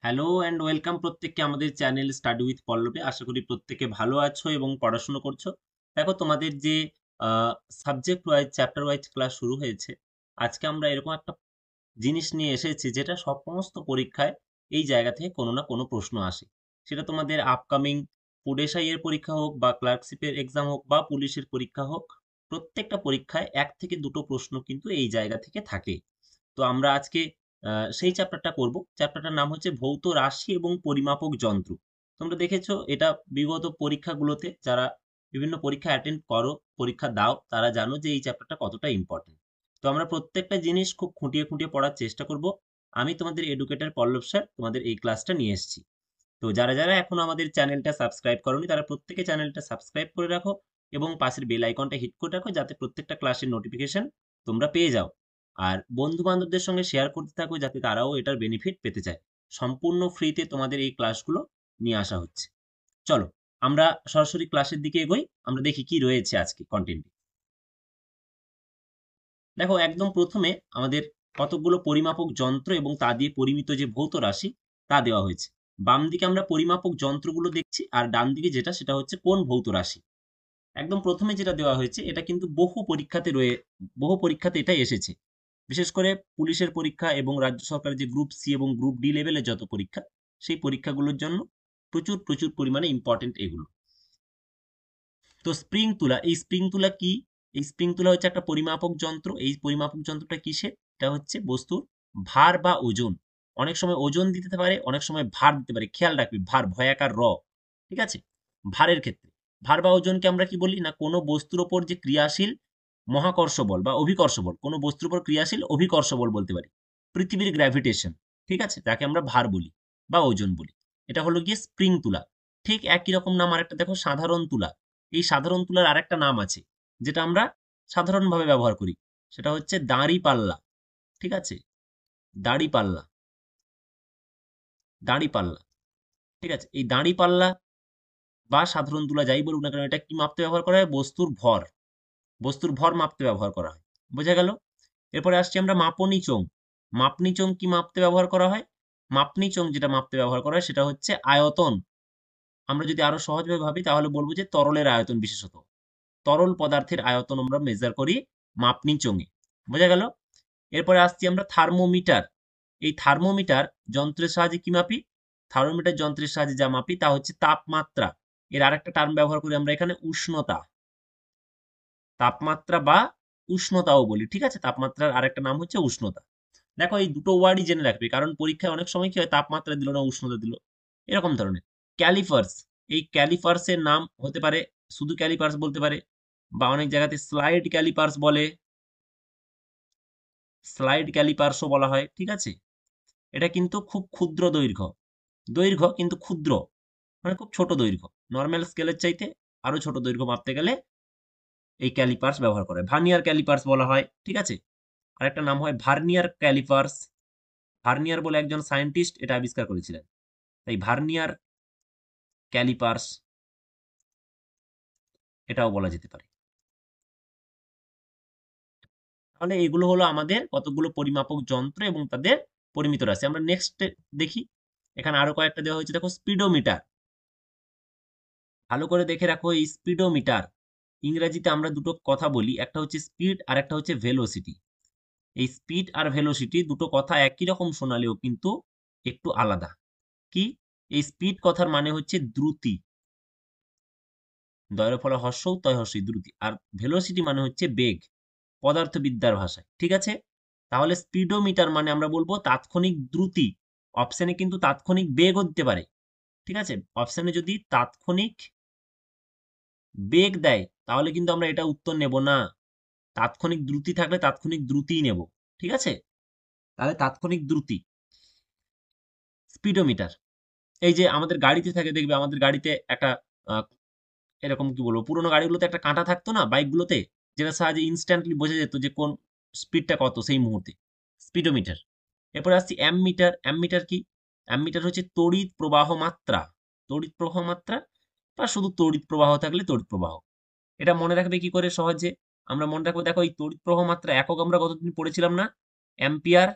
Hello and welcome প্রত্যেককে আমাদের channel study with পল্লবে। আশা করি প্রত্যেকে ভালো আছো এবং পড়াশুনো করছো। দেখো তোমাদের যে subject wise chapter wise class শুরু হয়েছে। আজকে আমরা এরকম একটা জিনিস নিয়ে এসেছি যেটা সমস্ত পরীক্ষায় এই জায়গা থেকে কোনো না কোনো প্রশ্ন আসে। সেটা তোমাদের আপকামিং ফুড এসআই এর পরীক্ষা হোক বা ক্লার্কশিপের এক্সাম হোক বা পুলিশের পরীক্ষা হোক, প্রত্যেকটা পরীক্ষায় ১ থেকে ২টো প্রশ্ন কিন্তু এই জায়গা থেকে থাকে। তো আমরা আজকে সেই চ্যাপ্টারটা করব। চ্যাপ্টারটার নাম হচ্ছে ভৌত রাশি এবং পরিমাপক যন্ত্র। তোমরা দেখেছো এটা বিগত পরীক্ষাগুলোতে যারা বিভিন্ন পরীক্ষা অ্যাটেন্ড করো, পরীক্ষা দাও, তারা জানো যে এই চ্যাপ্টারটা কতটা ইম্পর্টেন্ট। তো আমরা প্রত্যেকটা জিনিস খুব খুঁটিয়ে খুঁটিয়ে পড়ার চেষ্টা করব। আমি তোমাদের এডুকেটর পল্লব স্যার তোমাদের এই ক্লাসটা নিয়ে এসেছি। তো যারা যারা এখনো আমাদের চ্যানেলটা সাবস্ক্রাইব করোনি তারা প্রত্যেকে চ্যানেলটা সাবস্ক্রাইব করে রাখো এবং পাশের বেল আইকনটা হিট করে রাখো যাতে প্রত্যেকটা ক্লাসের নোটিফিকেশন তোমরা পেয়ে যাও। আর বন্ধু বান্ধবদের সঙ্গে শেয়ার করতে থাকো যাতে তারাও এটার বেনিফিট পেতে চায়। সম্পূর্ণ ফ্রিতে তোমাদের এই ক্লাসগুলো নিয়ে আসা হচ্ছে। চলো আমরা সরাসরি ক্লাসের দিকে এগোই। আমরা দেখি কি রয়েছে আজকে কন্টেন্টে। দেখো একদম প্রথমে আমাদের কতকগুলো পরিমাপক যন্ত্র এবং তা দিয়ে পরিমিত যে ভৌত রাশি তা দেওয়া হয়েছে। বাম দিকে আমরা পরিমাপক যন্ত্রগুলো দেখছি আর ডান দিকে যেটা সেটা হচ্ছে কোন ভৌত রাশি। একদম প্রথমে যেটা দেওয়া হয়েছে এটা কিন্তু বহু পরীক্ষাতে এটা এসেছে। বিশেষ করে পুলিশের পরীক্ষা এবং রাজ্য সরকারের যে গ্রুপ সি এবং গ্রুপ ডি লেভেলের যত পরীক্ষা, সেই পরীক্ষাগুলোর জন্য প্রচুর প্রচুর পরিমাণে ইম্পর্টেন্ট এগুলো। তো স্প্রিং তুলা, এই স্প্রিং তুলা কি? এই স্প্রিং তুলা হচ্ছে একটা পরিমাপক যন্ত্র। এই পরিমাপক যন্ত্রটা কিসের? এটা হচ্ছে বস্তুর ভার বা ওজন। অনেক সময় ওজন দিতে পারে, অনেক সময় ভার দিতে পারে। খেয়াল রাখবি, ভার ভয়াকার র, ঠিক আছে? ভারের ক্ষেত্রে ভার বা ওজনকে আমরা কি বলি না, কোনো বস্তুর ওপর যে ক্রিয়াশীল মহাকর্ষ বল বা অভিকর্ষ বল, কোনো বস্তুর উপর ক্রিয়াশীল অভিকর্ষ বল বলতে পারি। পৃথিবীর গ্র্যাভিটেশন, ঠিক আছে, তাকে আমরা ভার বলি বা ওজন বলি। এটা হলো গিয়ে স্প্রিং তুলা। ঠিক একই রকম নাম আরেকটা দেখো, সাধারণ তুলা। এই সাধারণ তুলার আরেকটা নাম আছে যেটা আমরা সাধারণভাবে ব্যবহার করি, সেটা হচ্ছে দাঁড়ি পাল্লা, ঠিক আছে? দাঁড়ি পাল্লা, দাঁড়ি পাল্লা, ঠিক আছে? এই দাঁড়ি পাল্লা বা সাধারণ তুলা যাই বলুক না কেন, এটা কি মাপতে ব্যবহার করা হয়? বস্তুর ভর, বস্তুর ভর মাপতে ব্যবহার করা হয়। বোঝা গেল? এরপরে আসছি আমরা মাপনী চোঙ। মাপনী চোঙ কি মাপতে ব্যবহার করা হয়? মাপনী চোঙ যেটা মাপতে ব্যবহার করা হয় সেটা হচ্ছে আয়তন। আমরা যদি আরো সহজভাবে ভাবি তাহলে বলবো যে তরলের আয়তন, বিশেষত তরল পদার্থের আয়তন আমরা মেজার করি মাপনী চোঙে। বোঝা গেল? এরপরে আসছি আমরা থার্মোমিটার। এই থার্মোমিটার যন্ত্রের সাহায্যে কি মাপি? থার্মোমিটার যন্ত্রের সাহায্যে যা মাপি তা হচ্ছে তাপমাত্রা। এর আরেকটা টার্ম ব্যবহার করি আমরা এখানে, উষ্ণতা। তাপমাত্রা বা উষ্ণতাও বলি, ঠিক আছে? তাপমাত্রার আরেকটা নাম হচ্ছে উষ্ণতা। দেখো এই দুটো ওয়ার্ডই জেনে রাখবে, কারণ পরীক্ষায় অনেক সময় কি হয়, তাপমাত্রা দিল না উষ্ণতা দিল, এরকম ধরনের। ক্যালিপার্স, এই ক্যালিপার্সের নাম হতে পারে শুধু ক্যালিপার্স বলতে পারে, বা অনেক জায়গাতে স্লাইড ক্যালিপার্স বলে, স্লাইড ক্যালিপার্সও বলা হয়, ঠিক আছে? এটা কিন্তু খুব ক্ষুদ্র দৈর্ঘ্য, দৈর্ঘ্য কিন্তু ক্ষুদ্র, মানে খুব ছোট দৈর্ঘ্য। নর্মাল স্কেলের চাইতে আরো ছোট দৈর্ঘ্য মাপতে গেলে এই ক্যালিপার্স ব্যবহার করে। ভার্নিয়ার ক্যালিপার্স বলা হয়, ঠিক আছে? আরেকটা নাম হয় ভার্নিয়ার ক্যালিপার্স। ভার্নিয়ার বলে একজন সায়েন্টিস্ট এটা আবিষ্কার করেছিলেন, তাই ভার্নিয়ার ক্যালিপার্স এটাও বলা যেতে পারে। তাহলে এগুলো হলো আমাদের কতগুলো পরিমাপক যন্ত্র এবং তাদের পরিমিত রাশি। আমরা নেক্সট দেখি, এখানে আরো কয়েকটা দেওয়া হয়েছে। দেখো স্পিডোমিটার, ভালো করে দেখে রাখো। এই স্পিডোমিটার ইংরেজিতে আমরা দুটো কথা বলি, একটা হচ্ছে স্পিড আর একটা হচ্ছে ভেলোসিটি। এই স্পিড আর ভেলোসিটি দুটো কথা একই রকম শোনালেও কিন্তু একটু আলাদা। কি? এই স্পিড কথার মানে হচ্ছে দ্রুতি, দয়ের ফলে হর্ষৌ তয় হর্ষই, দ্রুতি। আর ভেলোসিটি মানে হচ্ছে বেগ, পদার্থবিদ্যার ভাষায়, ঠিক আছে? তাহলে স্পিডোমিটার মানে আমরা বলবো তাৎক্ষণিক দ্রুতি। অপশনে কিন্তু তাৎক্ষণিক বেগও দিতে পারে, ঠিক আছে? অপশনে যদি তাৎক্ষণিক বেগ দেয় তাহলে কিন্তু আমরা এটা উত্তর নেব না। তাৎক্ষণিক দ্রুতি থাকলে তাৎক্ষণিক দ্রুতিই নেব, ঠিক আছে? তাহলে তাৎক্ষণিক দ্রুতি স্পিডোমিটার। এই যে আমাদের গাড়িতে থাকে, দেখবে আমাদের গাড়িতে একটা এরকম কি বলবো, পুরোনো গাড়িগুলোতে একটা কাঁটা থাকতো না বাইকগুলোতে, যেটার সাহায্যে ইনস্ট্যান্টলি বোঝা যেত যে কোন স্পিডটা কত সেই মুহূর্তে, স্পিডোমিটার। এরপরে আসছি অ্যামমিটার। অ্যামমিটার কি? অ্যামমিটার হচ্ছে তড়িৎ প্রবাহ মাত্রা। তড়িৎ প্রবাহ মাত্রা বা শুধু তড়িৎ প্রবাহ থাকলে তড়িৎ প্রবাহ। এটা মনে রাখবে কি করে সহজে? আমরা মনে রাখবো, দেখো এই তড়িৎ প্রবাহ মাত্রা একক আমরা কতদিন পড়েছিলাম না? অ্যাম্পিয়ার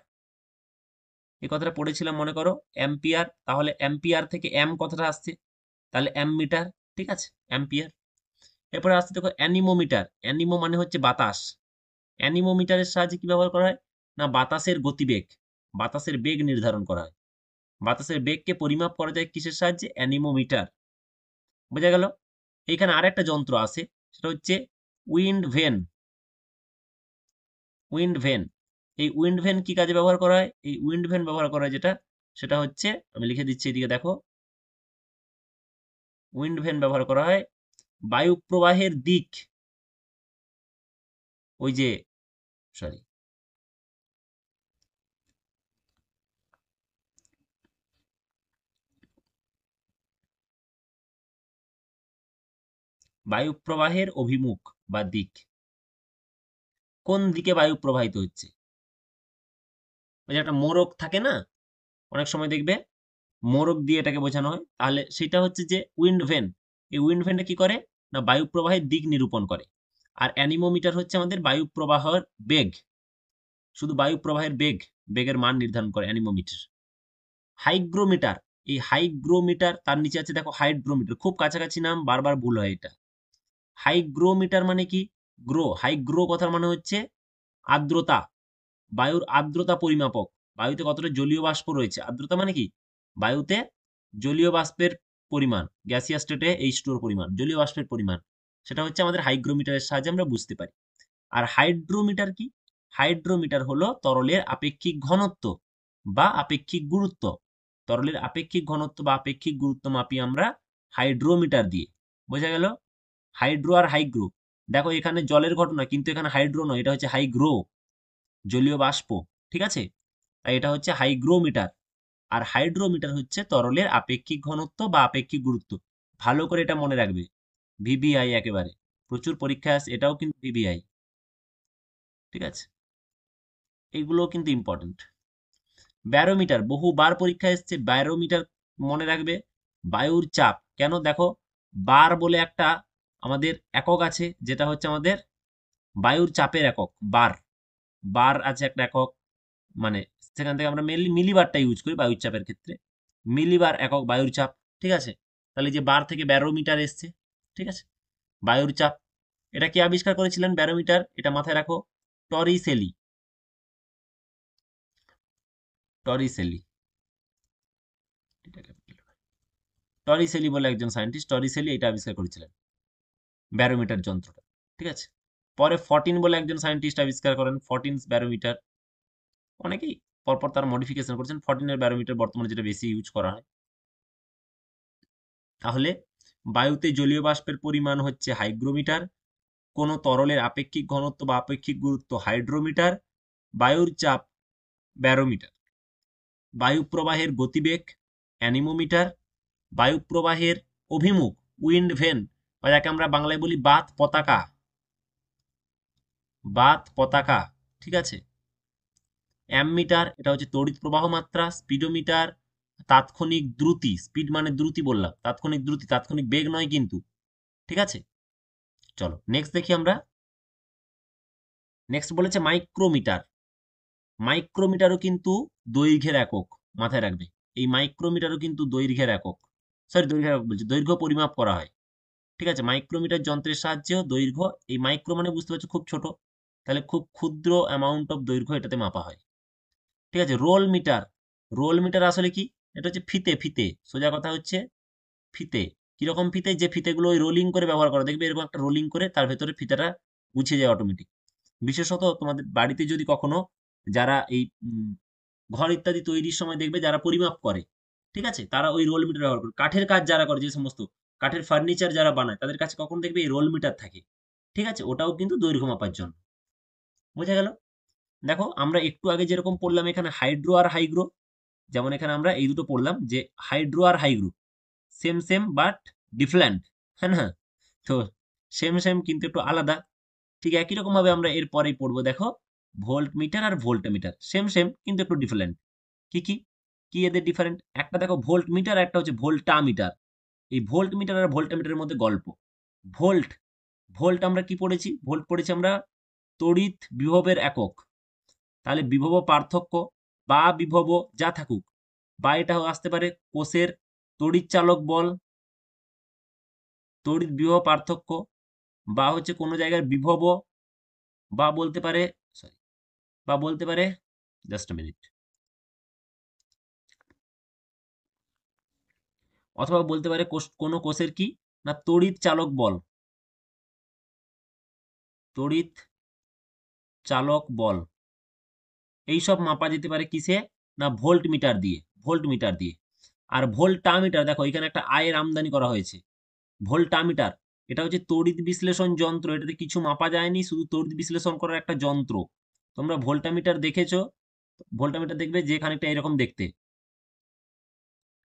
এই কথাটা পড়েছিলাম মনে করো, অ্যাম্পিয়ার, তাহলে অ্যাম্পিয়ার থেকে অ্যাম কথাটা আসছে, তাহলে অ্যামমিটার, ঠিক আছে, অ্যাম্পিয়ার। এরপরে আসছে দেখো অ্যানিমোমিটার, অ্যানিমো মানে হচ্ছে বাতাস। অ্যানিমোমিটারের সাহায্যে কি ব্যবহার করা হয়, না বাতাসের গতিবেগ, বাতাসের বেগ নির্ধারণ করা হয়। বাতাসের বেগকে পরিমাপ করা যায় কিসের সাহায্যে, অ্যানিমোমিটার। বোঝা গেল। এইখানে আরেকটা যন্ত্র আছে, সেটা হচ্ছে উইন্ড ভেন। উইন্ড ভেন, এই উইন্ড ভেন কি কাজে ব্যবহার করা হয়, এই উইন্ড ভেন ব্যবহার করা হয় যেটা, সেটা হচ্ছে, আমি লিখে দিচ্ছি এদিকে দেখো, উইন্ড ভেন ব্যবহার করা হয় বায়ু প্রবাহের দিক, ওই যে, সরি, বায়ু প্রবাহের অভিমুখ বা দিক, কোন দিকে বায়ু প্রবাহিত হচ্ছে। ওই যে একটা মোড়ক থাকে না, অনেক সময় দেখবে মোড়ক দিয়ে এটাকে বোঝানো হয়, তাহলে সেটা হচ্ছে যে উইন্ড ভেন। এই উইন্ড ভেনটা কি করে, না বায়ু প্রবাহের দিক নিরূপণ করে। আর অ্যানিমোমিটার হচ্ছে আমাদের বায়ু প্রবাহের বেগ, শুধু বায়ু প্রবাহের বেগ, বেগের মান নির্ধারণ করে অ্যানিমোমিটার। হাইগ্রোমিটার, এই হাইগ্রোমিটার, তার নিচে আছে দেখো হাইড্রোমিটার, খুব কাছাকাছি নাম, বারবার ভুল হয় এটা। হাইগ্রোমিটার মানে কি, গ্রো, হাইগ্রো কথার মানে হচ্ছে আর্দ্রতা, বায়ুর আর্দ্রতা পরিমাপক। বায়ুতে কতটা জলীয় বাষ্প রয়েছে, আর্দ্রতা মানে কি, বায়ুতে জলীয় বাষ্পের পরিমাণ, গ্যাসিয়াস স্টেটে H2O পরিমাণ, জলীয় বাষ্পের পরিমাণ, সেটা হচ্ছে আমাদের হাইগ্রোমিটারের সাহায্যে আমরা বুঝতে পারি। আর হাইড্রোমিটার কি, হাইড্রোমিটার হলো তরলের আপেক্ষিক ঘনত্ব বা আপেক্ষিক গুরুত্ব। তরলের আপেক্ষিক ঘনত্ব বা আপেক্ষিক গুরুত্ব মাপি আমরা হাইড্রোমিটার দিয়ে। বোঝা গেল। হাইড্রো আর হাইগ্রো, দেখো এখানে জলের ঘটনা, কিন্তু এখানে হাইড্রো নয়, এটা হচ্ছে হাইগ্রো, জলীয় বাষ্প, ঠিক আছে। তাই এটা হচ্ছে হাইগ্রোমিটার। আর হাইড্রোমিটার হচ্ছে তরলের আপেক্ষিক ঘনত্ব বা আপেক্ষিক গুরুত্ব। ভালো করে এটা মনে রাখবে, ভিভিআই একেবারে, প্রচুর পরীক্ষা আছে, এটাও কিন্তু ভিভিআই, ঠিক আছে, এইগুলোও কিন্তু ইম্পর্টেন্ট। ব্যারোমিটার, বহুবার পরীক্ষা এসছে, ব্যারোমিটার মনে রাখবে, বায়ুর চাপ। কেন, দেখো বার বলে একটা আমাদের একক আছে, যেটা হচ্ছে আমাদের বায়ুর চাপের একক, বার, বার আছে একটা একক, মানে সেখান থেকে আমরা মেনলি মিলিবারটা ইউজ করি বায়ুর চাপের ক্ষেত্রে, মিলিবার একক বায়ুর চাপ, ঠিক আছে। তাহলে যে বার থেকে ব্যারোমিটার এসছে, ঠিক আছে, বায়ুর চাপ। এটা কে আবিষ্কার করেছিলেন ব্যারোমিটার, এটা মাথায় রাখো, টরিসেলি, টরিসেলি, টরিসেলি বলে একজন সায়েন্টিস্ট, টরিসেলি এটা আবিষ্কার করেছিলেন, ব্যারোমিটার যন্ত্রটা, ঠিক আছে। পরে ফর্টিন বলে একজন সায়েন্টিস্ট আবিষ্কার করেন, ফর্টিনস ব্যারোমিটার। অনেকেই পরপর তার মডিফিকেশন করেছেন, ফর্টিনের ব্যারোমিটার বর্তমানে যেটা বেশি ইউজ করা হয়। তাহলে বায়ুতে জলীয় বাষ্পের পরিমাণ হচ্ছে হাইগ্রোমিটার, কোন তরলের আপেক্ষিক ঘনত্ব বা আপেক্ষিক গুরুত্ব হাইড্রোমিটার, বায়ুর চাপ ব্যারোমিটার, বায়ু প্রবাহের গতিবেগ অ্যানিমোমিটার, বায়ু প্রবাহের অভিমুখ উইন্ড ভেন, বা যাকে আমরা বাংলায় বলি বাত পতাকা, বাত পতাকা, ঠিক আছে। অ্যামমিটার, এটা হচ্ছে তড়িৎ প্রবাহ মাত্রা। স্পিডোমিটার, তাৎক্ষণিক দ্রুতি, স্পিড মানে দ্রুতি বললাম, তাৎক্ষণিক দ্রুতি, তাৎক্ষণিক বেগ নয় কিন্তু, ঠিক আছে। চলো নেক্সট দেখি আমরা। নেক্সট বলেছে মাইক্রোমিটার। মাইক্রোমিটারও কিন্তু দৈর্ঘ্যের একক, মাথায় রাখবে, এই মাইক্রোমিটারও কিন্তু দৈর্ঘ্যের একক, সরি দৈর্ঘ্যের একক বলছি, দৈর্ঘ্য পরিমাপ করা হয়, ঠিক আছে। মাইক্রোমিটার যন্ত্রের সাহায্যেও দৈর্ঘ্য, এই মাইক্রো মানে বুঝতে পারছো খুব ছোট, তাহলে খুব ক্ষুদ্র অ্যামাউন্ট অফ দৈর্ঘ্য এটাতে মাপা হয়, ঠিক আছে। রোল মিটার, রোল মিটার আসলে কি, এটা হচ্ছে ফিতে, ফিতে, সোজা কথা হচ্ছে ফিতে। কিরকম ফিতে, যে ফিতেগুলো ওই রোলিং করে ব্যবহার করা, দেখবে এরকম একটা রোলিং করে তার ভেতরে ফিতাটা গুছিয়ে যায় অটোমেটিক। বিশেষত তোমাদের বাড়িতে যদি কখনো যারা এই ঘর ইত্যাদি তৈরির সময় দেখবে যারা পরিমাপ করে, ঠিক আছে, তারা ওই রোল মিটার ব্যবহার করে। কাঠের কাজ যারা করে, যে সমস্ত কাঠের ফার্নিচার যারা বানায়, তাদের কাছে কখন দেখবে এই রোল মিটার থাকে, ঠিক আছে, ওটাও কিন্তু দৈর্ঘ্য মাপার জন্য। বোঝা গেল। দেখো আমরা একটু আগে যেরকম পড়লাম এখানে হাইড্রো আর হাইগ্রো, যেমন এখানে আমরা এই দুটো পড়লাম যে হাইড্রো আর hygro same same but different, হ্যাঁ না, তো সেম সেম কিন্তু একটু আলাদা। ঠিক একই রকম ভাবে আমরা এর পরেই পড়বো, দেখো ভোল্ট মিটার আর ভোল্টমিটার, সেম সেম কিন্তু একটু ডিফারেন্ট। কি কি কি এদের ডিফারেন্ট, একটা দেখো ভোল্ট মিটার, একটা হচ্ছে ভোল্টা মিটার। এই ভোল্ট মিটার আর ভোল্টা মিটারের মধ্যে গল্প। ভোল্ট, ভোল্ট আমরা কি পড়েছি, ভোল্ট পড়েছি আমরা তড়িৎ বিভবের একক। তাহলে বিভব পার্থক্য বা বিভব যা থাকুক, বা এটা আসতে পারে কোষের তড়িৎচালক বল, তড়িৎ বিভব পার্থক্য, বা হচ্ছে কোনো জায়গার বিভব, বা বলতে পারে সরি বা বলতে পারে জাস্ট মিনিট, অথবা বলতে পারে কোনো কোষের কি না তড়িৎ চালক বল, তড়িৎ চালক বল এইসব মাপা যেতে পারে কিসে না ভোল্ট মিটার দিয়ে, ভোল্ট মিটার দিয়ে। আর ভোল্টামিটার দেখো এখানে একটা আয়ের আমদানি করা হয়েছে। ভোল্টামিটার এটা হচ্ছে তড়িৎ বিশ্লেষণ যন্ত্র, এটাতে কিছু মাপা যায়নি, শুধু তড়িৎ বিশ্লেষণ করার একটা যন্ত্র। তোমরা ভোল্টামিটার দেখেছো, ভোল্টামিটার দেখবে যে খানিকটা এরকম দেখতে,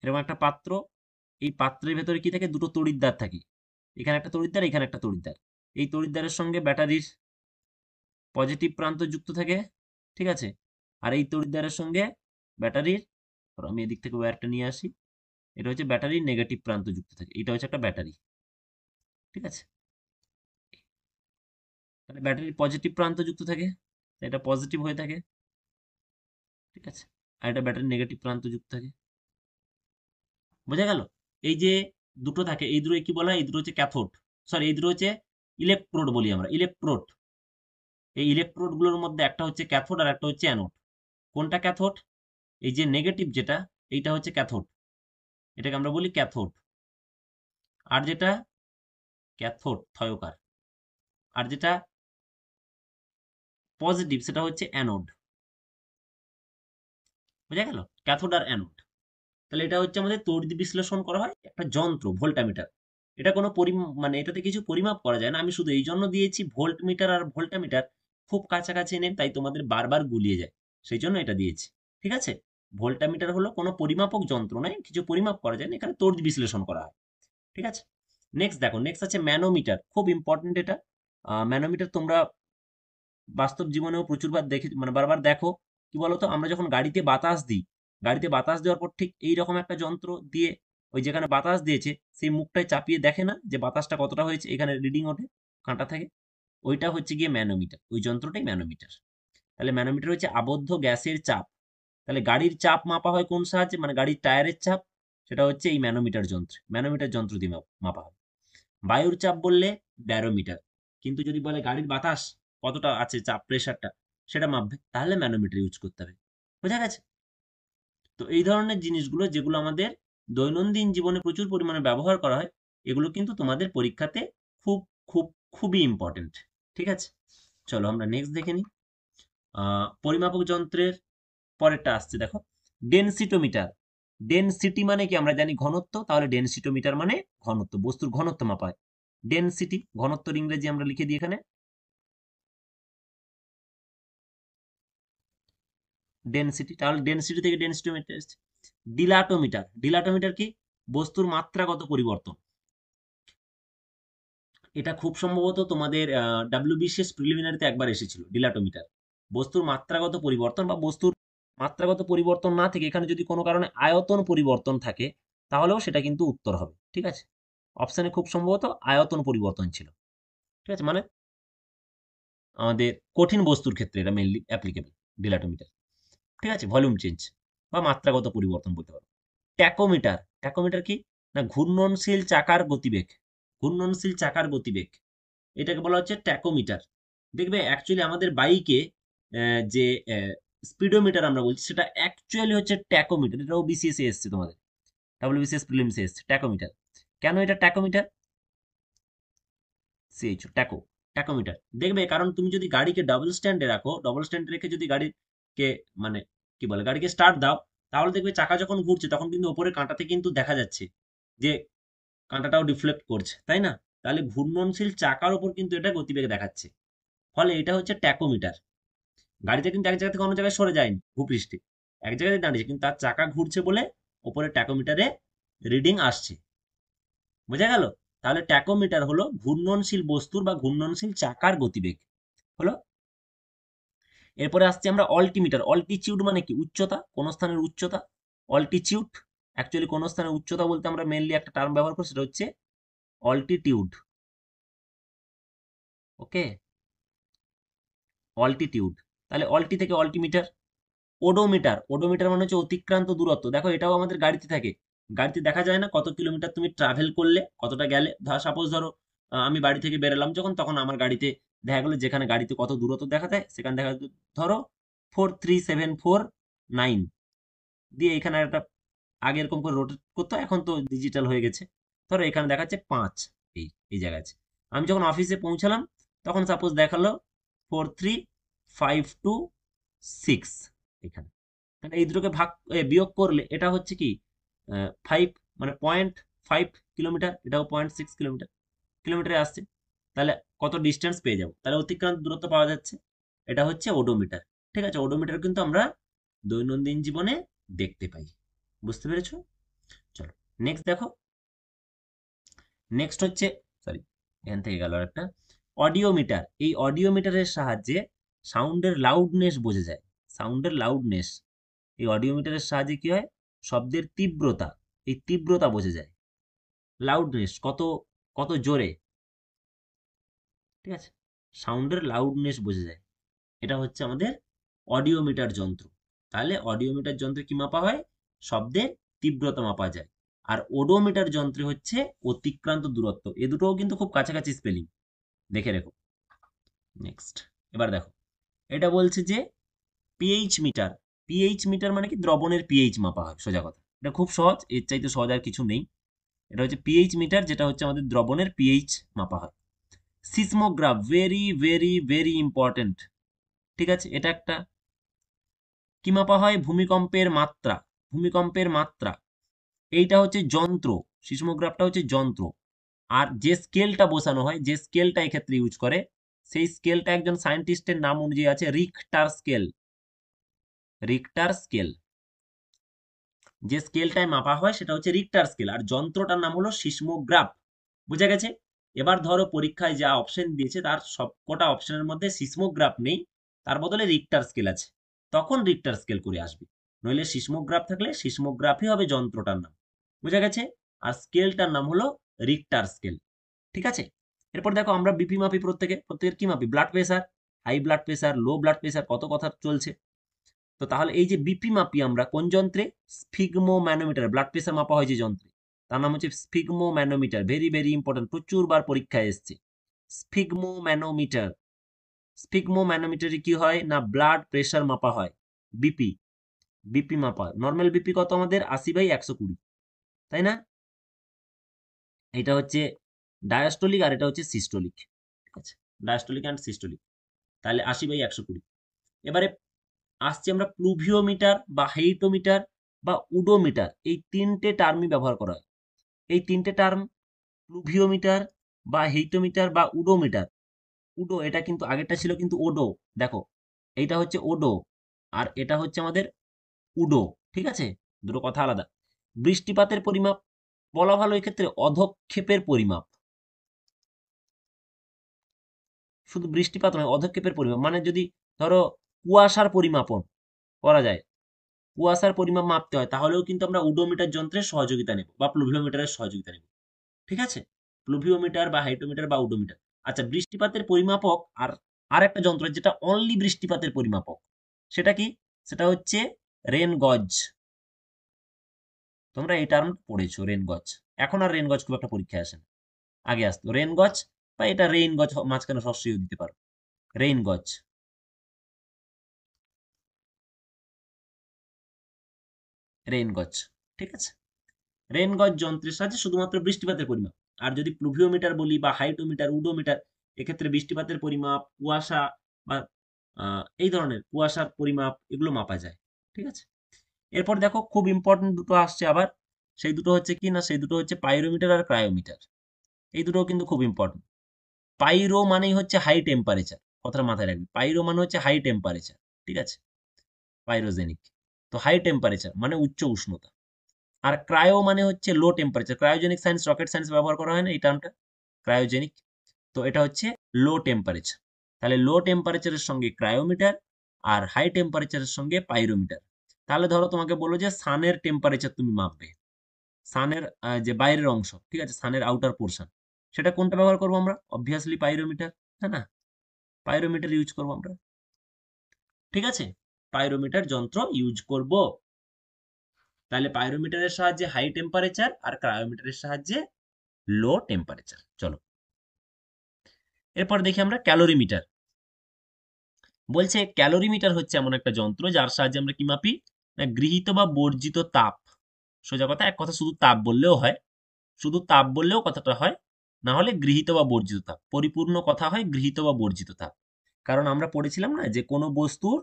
এরকম একটা পাত্র, এই পাত্রের ভেতরে কি থাকে দুটো তড়িৎদ্বার থাকে, এখানে একটা তড়িৎদ্বার এখানে একটা তড়িৎদ্বার, এই তড়িৎদ্বারের সঙ্গে ব্যাটারির পজিটিভ প্রান্ত যুক্ত থাকে, ঠিক আছে, আর এই তড়িৎদ্বারের সঙ্গে ব্যাটারির, আমি এদিক থেকে ওয়্যারটা নিয়ে আসি, এটা হচ্ছে ব্যাটারির নেগেটিভ প্রান্ত যুক্ত থাকে, এটা হচ্ছে একটা ব্যাটারি, ঠিক আছে, তাহলে ব্যাটারির পজিটিভ প্রান্ত যুক্ত থাকে, এটা পজিটিভ হয়ে থাকে, ঠিক আছে, আর এটা ব্যাটারির নেগেটিভ প্রান্ত যুক্ত থাকে, বোঝা গেল? এই যে দুটো থাকে এই দুটো কি বলা হয়, এই দুটো হচ্ছে ক্যাথোড, সরি এই দুটো হচ্ছে ইলেকট্রোড বলি আমরা, ইলেকট্রোড। এই ইলেকট্রোড গুলোর মধ্যে একটা হচ্ছে ক্যাথোড আর একটা হচ্ছে অ্যানোড। কোনটা ক্যাথোড? এই যে নেগেটিভ যেটা, এইটা হচ্ছে ক্যাথোড, এটাকে আমরা বলি ক্যাথোড। আর যেটা ক্যাথোড থয়োকার, আর যেটা পজিটিভ সেটা হচ্ছে অ্যানোড, বোঝা গেল? ক্যাথোড আর অ্যানোড। তাহলে এটা হচ্ছে আমাদের তড়িৎ বিশ্লেষণ করা হয় একটা যন্ত্র ভোল্টামিটার। এটা কোনো মানে এটাতে কিছু পরিমাপ করা যায় না, আমি শুধু এই জন্য দিয়েছি ভোল্ট মিটার আর ভোল্টামিটার খুব কাছাকাছি নেই, তাই তোমাদের বারবার গুলিয়ে যায়, সেই জন্য এটা দিয়েছি, ঠিক আছে। ভোল্টামিটার হলো কোনো পরিমাপক যন্ত্র নয়, কিছু পরিমাপ করা যায় না, এখানে তড়িৎ বিশ্লেষণ করা হয়, ঠিক আছে। নেক্সট দেখো, নেক্সট আছে ম্যানোমিটার, খুব ইম্পর্টেন্ট এটা। ম্যানোমিটার তোমরা বাস্তব জীবনেও প্রচুরবার দেখে, মানে বারবার দেখো। কি বলতো, আমরা যখন গাড়িতে বাতাস দিই, গাড়িতে বাতাস দেওয়ার পর ঠিক এইরকম একটা যন্ত্র দিয়ে ওই যেখানে বাতাস দিয়েছে সেই মুখটায় চাপিয়ে দেখে না যে বাতাসটা কতটা হয়েছে, এখানে রিডিং ওঠে, কাঁটা থাকে, ওইটা হচ্ছে গিয়ে ম্যানোমিটার, ওই যন্ত্রটাই ম্যানোমিটার। তাহলে ম্যানোমিটার হচ্ছে আবদ্ধ গ্যাসের চাপ। তাহলে গাড়ির চাপ মাপা হয় কোন সাহায্যে, মানে গাড়ির টায়ারের চাপ, সেটা হচ্ছে এই ম্যানোমিটার যন্ত্র, ম্যানোমিটার যন্ত্র দিয়ে মাপা হয়। বায়ুর চাপ বললে ব্যারোমিটার, কিন্তু যদি বলে গাড়ির বাতাস কতটা আছে চাপ, প্রেশারটা সেটা মাপবে, তাহলে ম্যানোমিটার ইউজ করতে হবে, বোঝা গেছে? তো এই ধরনের জিনিসগুলো যেগুলো আমাদের দৈনন্দিন জীবনে প্রচুর পরিমাণে ব্যবহার করা হয়, এগুলো কিন্তু তোমাদের পরীক্ষাতে খুব খুব খুবই ইম্পর্টেন্ট, ঠিক আছে। চলো আমরা নেক্সট দেখে নিই। পরিমাপক যন্ত্রের পরেরটা আসছে দেখো, ডেনসিটোমিটার। ডেনসিটি মানে কি আমরা জানি ঘনত্ব, তাহলে ডেনসিটোমিটার মানে ঘনত্ব, বস্তুর ঘনত্ব মাপা হয়। ডেনসিটি ঘনত্বর ইংরেজি আমরা লিখে দিই এখানে ডেনসিটি, তাহলে ডেনসিটি থেকে ডেনসিটোমিটার এসছে। ডিলাটোমিটার, ডিলাটোমিটার কি বস্তুর মাত্রাগত পরিবর্তন, এটা খুব সম্ভবত তোমাদের ডাব্লিউবিসিএস প্রিলিমিনারিতে একবার এসেছিল ডিলাটোমিটার। বস্তুর মাত্রাগত পরিবর্তন বা বস্তুর মাত্রাগত পরিবর্তন না থেকে এখানে যদি কোনো কারণে আয়তন পরিবর্তন থাকে তাহলেও সেটা কিন্তু উত্তর হবে, ঠিক আছে। অপশানে খুব সম্ভবত আয়তন পরিবর্তন ছিল, ঠিক আছে, মানে আমাদের কঠিন বস্তুর ক্ষেত্রে এটা মেইনলি অ্যাপ্লিকেবল ডিলাটোমিটার, ঠিক আছে, ভলিউম চেঞ্জ বা মাত্রাগত পরিবর্তন বলতে পারো। ট্যাকোমিটার, ট্যাকোমিটার কি না ঘূর্ণনশীল চাকার গতিবেগ, ঘূর্ণনশীল চাকার গতিবেগ, এটাকে বলা হচ্ছে ট্যাকোমিটার। দেখবে অ্যাকচুয়ালি আমাদের বাইকে যে স্পিডোমিটার আমরা বলছি সেটা অ্যাকচুয়ালি হচ্ছে ট্যাকোমিটার, এটাও বিসিএস এ এসছে তোমাদের, ডাব্লিউবিসিএস প্রিলিমসে এসছে ট্যাকোমিটার। কেন এটা ট্যাকোমিটার? সিএইচও ট্যাকো, ট্যাকোমিটার দেখবে, কারণ তুমি যদি গাড়িকে ডাবল স্ট্যান্ডে রাখো, ডাবল স্ট্যান্ডে রেখে যদি গাড়িকে মানে কি বলে গাড়িকে স্টার্ট দাও, তাহলে দেখবে চাকা যখন ঘুরছে তখন কিন্তু ওপরে কাঁটাতে কিন্তু দেখা যাচ্ছে যে কাঁটাটাও ডিফ্লেক্ট করছে, তাই না? তাহলে ঘূর্ণনশীল চাকার উপর কিন্তু এটা গতিবেগ দেখাচ্ছে, ফলে এটা হচ্ছে ট্যাকোমিটার। গাড়িটা কিন্তু এক জায়গা থেকে অন্য জায়গায় সরে যায়নি ভূপৃষ্ঠে, এক জায়গায় দাঁড়িয়েছে, কিন্তু তার চাকা ঘুরছে বলে ওপরে ট্যাকোমিটারে রিডিং আসছে, বোঝা গেল? তাহলে ট্যাকোমিটার হলো ঘূর্ণনশীল বস্তুর বা ঘূর্ণনশীল চাকার গতিবেগ হলো। এরপরে আসছে আমরা অল্টিমিটার। অল্টিচিউড মানে কি উচ্চতা, কোন স্থানের উচ্চতা, অল্টিচিউড। অ্যাকচুয়ালি কোন স্থানের উচ্চতা বলতে আমরা মেইনলি একটা টার্ম ব্যবহার করি, সেটা হচ্ছে অল্টিটিউড, ওকে, অল্টিটিউড। তাহলে অল্টি থেকে অল্টিমিটার, ওডোমিটার, ওডোমিটার মানে হচ্ছে অতিক্রান্ত দূরত্ব। দেখো এটাও আমাদের গাড়িতে থাকে, গাড়িতে দেখা যায় না কত কিলোমিটার তুমি ট্রাভেল করলে, কতটা গেলে। সাপোজ ধরো আমি বাড়ি থেকে বেরোলাম যখন, তখন আমার গাড়িতে দেখা গেলো যেখানে গাড়িতে কত দূরত্ব দেখা যায় সেখানে দেখা যায় ধরো 43749 দিয়ে এখানে একটা, আগে এরকম করে রোটেট করতো, এখন তো ডিজিটাল হয়ে গেছে। ধরো এখানে দেখাচ্ছে 5, এই এই জায়গায় আছে। আমি যখন অফিসে পৌঁছালাম তখন সাপোজ দেখালো 43526 এখানে। তাহলে এই দুটোকে বিয়োগ করলে এটা হচ্ছে কি 5, মানে 0.5 কিলোমিটার, এটাও 0.6 কিলোমিটার, কিলোমিটারে আসছে। তাহলে কত ডিস্টেন্স পেয়ে যাবো, তাহলে অতিক্রান্ত দূরত্ব পাওয়া যাচ্ছে। এটা হচ্ছে ওডোমিটার। ঠিক আছে, ওডোমিটার কিন্তু আমরা দৈনন্দিন জীবনে দেখতে পাই। বুঝতে পেরেছো? চলো নেক্সট দেখো। নেক্সট হচ্ছে, সরি এখান থেকে গেল একটা, অডিওমিটার। এই অডিওমিটারের সাহায্যে সাউন্ডের লাউডনেস বোঝা যায়। সাউন্ডের লাউডনেস, এই অডিওমিটারের সাহায্যে কি হয়, শব্দের তীব্রতা, এই তীব্রতা বোঝা যায়। লাউডনেস কত, কত জোরে, ঠিক আছে, সাউন্ডের লাউডনেস বোঝা যায়। এটা হচ্ছে আমাদের অডিওমিটার যন্ত্র। তাহলে অডিওমিটার যন্ত্রে কি মাপা হয়, শব্দের তীব্রতা মাপা যায়। আর ওডোমিটার যন্ত্রে হচ্ছে অতিক্রান্ত দূরত্ব। এ দুটোও কিন্তু খুব কাছাকাছি স্পেলিং, দেখে রেখো। নেক্সট, এবার দেখো, এটা বলছে যে পিএইচ মিটার। পিএইচ মিটার মানে কি, দ্রবণের পিএইচ মাপা হয়, সোজা কথা। এটা খুব সহজ, এর চাইতে সহজ আর কিছু নেই। এটা হচ্ছে পিএইচ মিটার, যেটা হচ্ছে আমাদের দ্রবণের পিএইচ মাপা হয়। Seismograph, very very very important. ঠিক আছে, এটা একটা, কি মাপা হয়, ভূমিকম্পের মাত্রা। ভূমিকম্পের মাত্রা, এইটা হচ্ছে যন্ত্র, সিসমোগ্রাফটা হচ্ছে যন্ত্র। আর যে স্কেলটা বসানো হয়, যে স্কেলটা এক্ষেত্রে ইউজ করে, সেই স্কেলটা একজন সায়েন্টিস্টের নাম অনুযায়ী আছে, রিখটার স্কেল। রিখটার স্কেল, যে স্কেলটায় মাপা হয় সেটা হচ্ছে রিখটার স্কেল, আর যন্ত্রটার নাম হলো সিসমোগ্রাফ। বুঝা গেছে? এবার ধরো পরীক্ষায় যা অপশন দিয়েছে তার সবকটা অপশনের মধ্যে সিসমোগ্রাফ নেই, তার বদলে রিখটার স্কেল আছে, তখন রিখটার স্কেল করে আসবে। নইলে সিসমোগ্রাফ থাকলে সিসমোগ্রাফই হবে যন্ত্রটার নাম। বুঝা গেছে? আর স্কেলটার নাম হলো রিখটার স্কেল। ঠিক আছে, এরপর দেখো আমরা বিপি মাপি, প্রত্যেকের কি মাপি, blood pressure, high blood pressure, low blood pressure, কত কথা চলছে। তো তাহলে এই যে বিপি মাপি আমরা কোন যন্ত্রে, স্ফিগমো ম্যানোমিটার। ব্লাড প্রেসার মাপা হয় যে যন্ত্রে, তার নাম হচ্ছে sphygmo manometer. Very very important, প্রচুর বার পরীক্ষায় এসছে স্ফিগমো ম্যানোমিটার। স্ফিগমো ম্যানোমিটারে কি হয় না, ব্লাড প্রেসার মাপা হয়, বিপি, বিপি মাপা হয়। নর্মাল বিপি কত আমাদের, 80/120, তাই না? এটা হচ্ছে ডায়াস্টোলিক আর এটা হচ্ছে সিস্টোলিক। ঠিক আছে, ডায়াস্টোলিক অ্যান্ড সিস্টোলিক, তাহলে 80/120। এবারে আসছে আমরা প্লুভিওমিটার বা হেইটোমিটার বা উডোমিটার, এই তিনটে টার্মই ব্যবহার করা হয়। এই তিনটে টার্ম, প্লুভিওমিটার বা হেইটোমিটার বা উডোমিটার। উডো, এটা কিন্তু আগেরটা ছিল কিন্তু ওডো, দেখো এইটা হচ্ছে ওডো আর এটা হচ্ছে আমাদের উডো। ঠিক আছে, দুটো কথা আলাদা। বৃষ্টিপাতের পরিমাপ, বলা ভালো এক্ষেত্রে অধক্ষেপের পরিমাপ। শুধু বৃষ্টিপাত নয়, অধক্ষেপের পরিমাপ মানে যদি ধরো কুয়াশার পরিমাপন করা যায়, কুয়াশার পরিমাপ মাপতে হয়, তাহলেও কিন্তু আমরা উডোমিটার যন্ত্রের সহযোগিতা নেব বা প্লুভিওমিটারের সহযোগিতা নেব। ঠিক আছে, প্লুভিওমিটার বা হাইটোমিটার বা উডোমিটার। আচ্ছা, বৃষ্টিপাতের পরিমাপক আর আরেকটা যন্ত্র যেটা অনলি বৃষ্টিপাতের পরিমাপক, সেটা কি, সেটা হচ্ছে রেন গজ। তোমরা এই টার্ম পড়েছো, রেন গজ। এখন আর রেন গজ খুব একটা পরীক্ষায় আসে না, আগে আসতো রেন গজ, বা এটা রেইন গজ, মাঝখানে শস্যও দিতে পারো, রেইন গজ। রেইন গজ, ঠিক আছে। রেন গজ যন্ত্রের সাহায্যে শুধুমাত্র বৃষ্টিপাতের পরিমাপ। আর যদি প্লুভিওমিটার বলি বা হাইটোমিটার, উডোমিটার, এক্ষেত্রে বৃষ্টিপাতের পরিমাপ, কুয়াশা বা এই ধরনের কুয়াশার পরিমাপ, এগুলো মাপা যায়। ঠিক আছে, এরপর দেখো খুব ইম্পর্টেন্ট দুটো আসছে আবার, সেই দুটো হচ্ছে কি না, সেই দুটো হচ্ছে পাইরোমিটার আর ক্রায়োমিটার। এই দুটো কিন্তু খুব ইম্পর্টেন্ট। পাইরো মানেই হচ্ছে হাই টেম্পারেচার, কথাটা মাথায় রাখবি, পাইরো মানে হচ্ছে হাই টেম্পারেচার। ঠিক আছে, পাইরোজেনিক, তো হাই টেম্পারেচার মানে উচ্চ উষ্ণতা। আর ক্রায়ো মানে হচ্ছে লো temperature. Cryogenic science, rocket science ব্যবহার করা হয় না এই টার্মটা, ক্রায়োজেনিক। তো এটা হচ্ছে লো টেম্পারেচার। তাহলে লো টেম্পারেচারের সঙ্গে ক্রায়োমিটার আর হাই টেম্পারেচারের সঙ্গে পাইরোমিটার। তাহলে ধরো তোমাকে বললো যে সানের টেম্পারেচার তুমি মাপবে, সানের যে বাইরের অংশ, ঠিক আছে, সানের আউটার পোর্শন, সেটা কোনটা ব্যবহার করবো আমরা, অবভিয়াসলি পাইরোমিটার, হ্যাঁ না, পাইরোমিটার ইউজ করবো আমরা। ঠিক আছে, পাইরোমিটার যন্ত্র ইউজ করব। তাহলে পাইরোমিটারের সাহায্যে হাই টেম্পারেচার আর ক্রায়োমিটারের সাহায্যে লো টেম্পারেচার। চলো এরপর দেখি আমরা ক্যালোরিমিটার। বলছে ক্যালোরিমিটার হচ্ছে এমন একটা যন্ত্র যার সাহায্যে আমরা কি মাপি, না গৃহীত বা বর্জিত তাপ। সোজা কথা, এক কথা শুধু তাপ বললেও হয়, শুধু তাপ বললেও কথাটা হয়, না হলে গৃহীত বা বর্জিত তাপ। পরিপূর্ণ কথা হয় গৃহীত বা বর্জিত তাপ। কারণ আমরা পড়েছিলাম না যে কোনো বস্তুর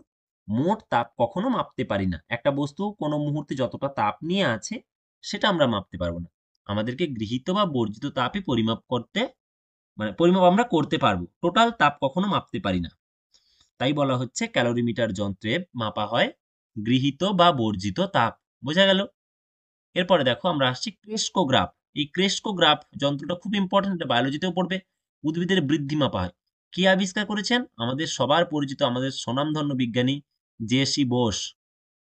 মোট তাপ কখনো মাপতে পারি না। একটা বস্তু কোনো মুহূর্তে যতটা তাপ নিয়ে আছে সেটা আমরা মাপতে পারবো না। আমাদেরকে গৃহীত বা বর্জিত তাপই পরিমাপ করতে, মানে পরিমাপ আমরা করতে পারবো, টোটাল তাপ কখনো মাপতে পারি না। তাই বলা হচ্ছে ক্যালোরিমিটার যন্ত্রে মাপা হয় গৃহীত বা বর্জিত তাপ। বোঝা গেল? এরপরে দেখো আমরা আসছি ক্রেস্কোগ্রাফ। এই ক্রেস্কোগ্রাফ যন্ত্রটা খুব ইম্পর্টেন্ট, বায়োলজিতেও পড়বে। উদ্ভিদের বৃদ্ধি মাপা হয়। কে আবিষ্কার করেছেন? আমাদের সবার পরিচিত, আমাদের স্বনামধন্য বিজ্ঞানী জে.সি. বোস,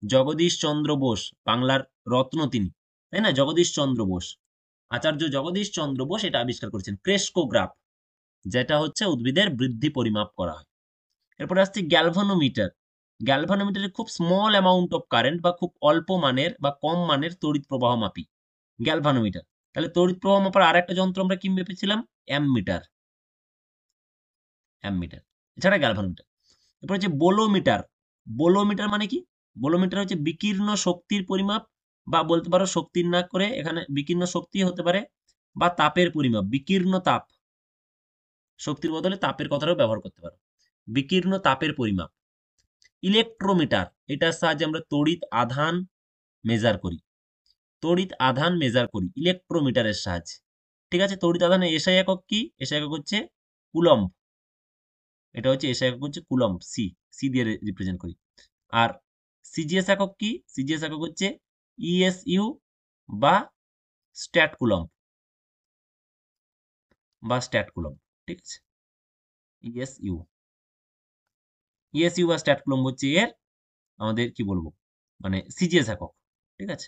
জগদীশ চন্দ্র বোস, বাংলার রত্ন তিনি, তাই না? জগদীশ চন্দ্র বোস, আচার্য জগদীশ চন্দ্র বোস এটা আবিষ্কার করেছেন ক্রেস্কোগ্রাফ, যেটা হচ্ছে উদ্ভিদের বৃদ্ধি পরিমাপ করা হয়। এরপরে আসছে গ্যালভানোমিটার। গ্যালভানোমিটারে খুব স্মল অ্যামাউন্ট অফ কারেন্ট বা খুব অল্প মানের বা কম মানের তড়িৎ প্রবাহ মাপি, গ্যালভানোমিটার। তাহলে তড়িৎ প্রবাহ মাপার আর একটা যন্ত্র আমরা কি মেপেছিলাম? অ্যামমিটার। অ্যামমিটার এছাড়া গ্যালভানোমিটার। এরপর হচ্ছে বোলোমিটার। বোলোমিটার মানে কি? বোলোমিটার হচ্ছে বিকীর্ণ শক্তির পরিমাপ, বা বলতে পারো শক্তির না করে এখানে বিকীর্ণ শক্তি হতে পারে, বা তাপের পরিমাপ, বিকীর্ণ তাপ। শক্তির বদলে তাপের কথাটাও ব্যবহার করতে পারো। বিকীর্ণ তাপের পরিমাপ। ইলেকট্রোমিটার, এটার সাহায্যে আমরা তড়িৎ আধান মেজার করি। তড়িৎ আধান মেজার করি ইলেকট্রোমিটারের সাহায্যে। ঠিক আছে? তড়িৎ আধানের এসআই একক কি? এসআই একক হচ্ছে কুলম্ব। এটা হচ্ছে এসআই একক হচ্ছে কুলম্ব, সি, সি দিয়ে রিপ্রেজেন্ট করি। আর সিজিএস একক কি? সিজিএস একক হচ্ছে ইএসইউ বা স্ট্যাট কুলম্ব, বা স্ট্যাট কুলম্ব। ঠিক আছে? ইএসইউ, ইএসইউ বা স্ট্যাট কুলম্ব হচ্ছে এর আমাদের কি বলবো, মানে সিজিএস একক। ঠিক আছে?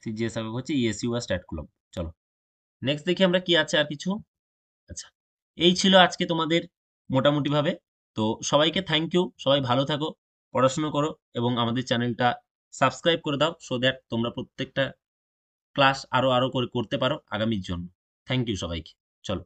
সিজিএস একক হচ্ছে ইএসইউ বা স্ট্যাট কুলম্ব। চলো নেক্সট দেখি আমরা কি আছে আর কিছু। আচ্ছা, এই ছিল আজকে তোমাদের মোটামুটি ভাবে। তো সবাইকে থ্যাংক ইউ, সবাই ভালো থাকো, পড়াশোনা করো এবং আমাদের চ্যানেলটা সাবস্ক্রাইব করে দাও, সো দ্যাট তোমরা প্রত্যেকটা ক্লাস আরো আরো করে করতে পারো আগামীর জন্য। থ্যাংক ইউ সবাইকে। চলো।